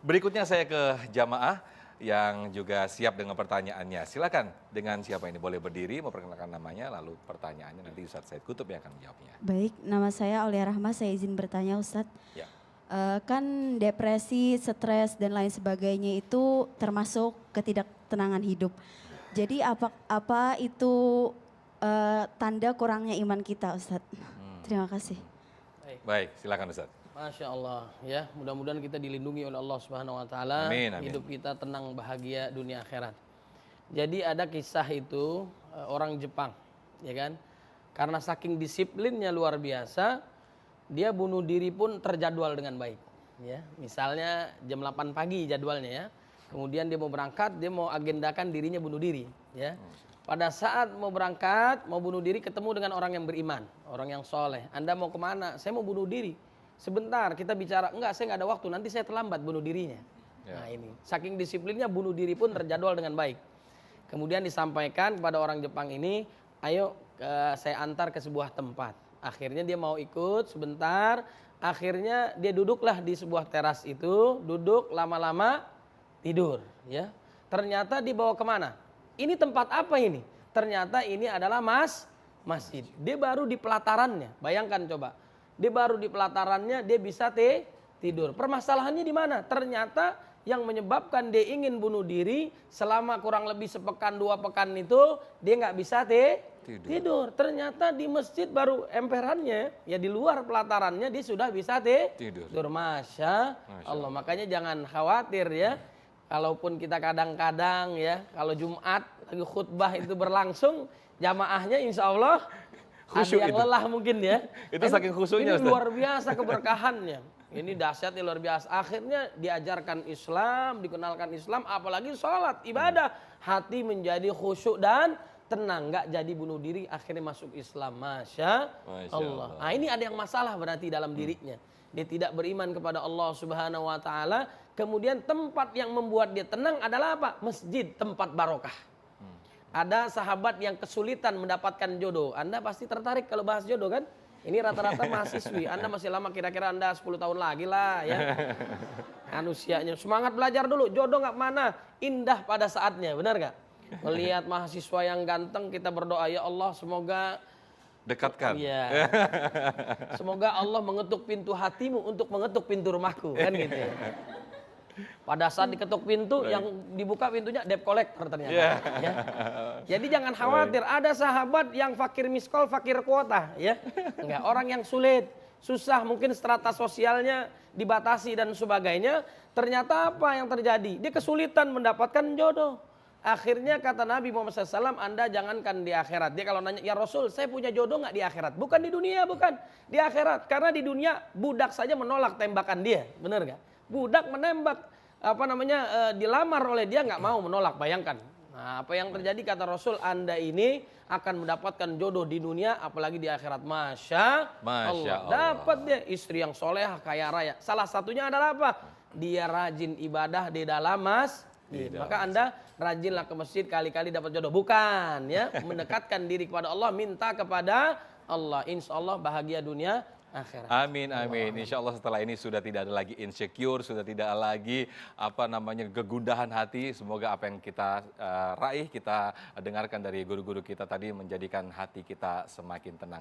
Berikutnya saya ke jamaah yang juga siap dengan pertanyaannya. Silakan, dengan siapa ini? Boleh berdiri, memperkenalkan namanya, lalu pertanyaannya nanti Ustadz Said Kutub yang akan menjawabnya. Baik, nama saya Aulia Rahma, saya izin bertanya Ustadz. Ya. Kan depresi, stres dan lain sebagainya itu termasuk ketidaktenangan hidup. Jadi apa itu tanda kurangnya iman kita Ustadz? Terima kasih. Baik, silakan Ustadz. Masya Allah, ya mudah-mudahan kita dilindungi oleh Allah Subhanahu Wa Taala. Amin, amin. Hidup kita tenang, bahagia dunia akhirat. Jadi ada kisah itu orang Jepang, ya kan? Karena saking disiplinnya luar biasa, dia bunuh diri pun terjadwal dengan baik. Ya, misalnya jam 8 pagi jadwalnya ya. Kemudian dia mau berangkat, dia mau agendakan dirinya bunuh diri. Ya. Pada saat mau berangkat, mau bunuh diri ketemu dengan orang yang beriman, orang yang soleh. Anda mau kemana? Saya mau bunuh diri. Sebentar kita bicara, enggak saya nggak ada waktu, nanti saya terlambat bunuh dirinya. Ya. Nah ini, saking disiplinnya bunuh diri pun terjadwal dengan baik. Kemudian disampaikan kepada orang Jepang ini, ayo saya antar ke sebuah tempat. Akhirnya dia mau ikut sebentar, akhirnya dia duduklah di sebuah teras itu, duduk lama-lama tidur. Ya. Ternyata dibawa kemana? Ini tempat apa ini? Ternyata ini adalah masjid. Dia baru di pelatarannya, bayangkan coba. Dia baru di pelatarannya, dia bisa tidur. Permasalahannya di mana? Ternyata yang menyebabkan dia ingin bunuh diri selama kurang lebih sepekan 2 pekan itu dia nggak bisa tidur. Ternyata di masjid baru emperannya, ya di luar pelatarannya dia sudah bisa tidur. Masya Allah. Makanya jangan khawatir ya. Kalaupun kita kadang-kadang ya, kalau Jumat lagi khutbah itu berlangsung, jamaahnya insya Allah khusyuk ada yang lelah mungkin ya. Itu saking khusyuknya. Ini luar biasa keberkahannya. Ini dahsyatnya luar biasa. Akhirnya diajarkan Islam, dikenalkan Islam, apalagi sholat, ibadah. Hati menjadi khusyuk dan tenang, nggak jadi bunuh diri, akhirnya masuk Islam. Masya Allah. Nah ini ada yang masalah berarti dalam dirinya. Dia tidak beriman kepada Allah Subhanahu Wa Taala. Kemudian tempat yang membuat dia tenang adalah apa? Masjid, tempat barokah. Ada sahabat yang kesulitan mendapatkan jodoh. Anda pasti tertarik kalau bahas jodoh kan? Ini rata-rata mahasiswi. Anda masih lama, kira-kira Anda 10 tahun lagi lah ya. Usianya. Semangat belajar dulu. Jodoh nggak mana? Indah pada saatnya. Benar nggak? Melihat mahasiswa yang ganteng, kita berdoa, ya Allah semoga dekatkan. Iya. Semoga Allah mengetuk pintu hatimu untuk mengetuk pintu rumahku. Kan gitu ya. Pada saat diketuk pintu, yang dibuka pintunya debt collector ternyata. Yeah. Ya. Jadi jangan khawatir, ada sahabat yang fakir miskol, fakir kuota. Ya. Enggak, orang yang sulit, susah, mungkin strata sosialnya dibatasi dan sebagainya. Ternyata apa yang terjadi? Dia kesulitan mendapatkan jodoh. Akhirnya kata Nabi Muhammad SAW, Anda jangankan di akhirat. Dia kalau nanya, ya Rasul saya punya jodoh nggak di akhirat? Bukan di dunia, bukan. Di akhirat. Karena di dunia budak saja menolak tembakan dia. Benar nggak? Budak menembak, dilamar oleh dia nggak mau menolak, bayangkan. Nah, apa yang terjadi kata Rasul, Anda ini akan mendapatkan jodoh di dunia, apalagi di akhirat. Masya Allah. Dapat dia istri yang solehah, kaya raya. Salah satunya adalah apa? Dia rajin ibadah di dalam masjid. Maka Anda rajinlah ke masjid, kali-kali dapat jodoh. Bukan ya, mendekatkan diri kepada Allah, minta kepada Allah. Insya Allah bahagia dunia akhirat. Amin, amin. Insya Allah setelah ini sudah tidak ada lagi insecure, sudah tidak lagi kegundahan hati. Semoga apa yang kita raih, kita dengarkan dari guru-guru kita tadi menjadikan hati kita semakin tenang.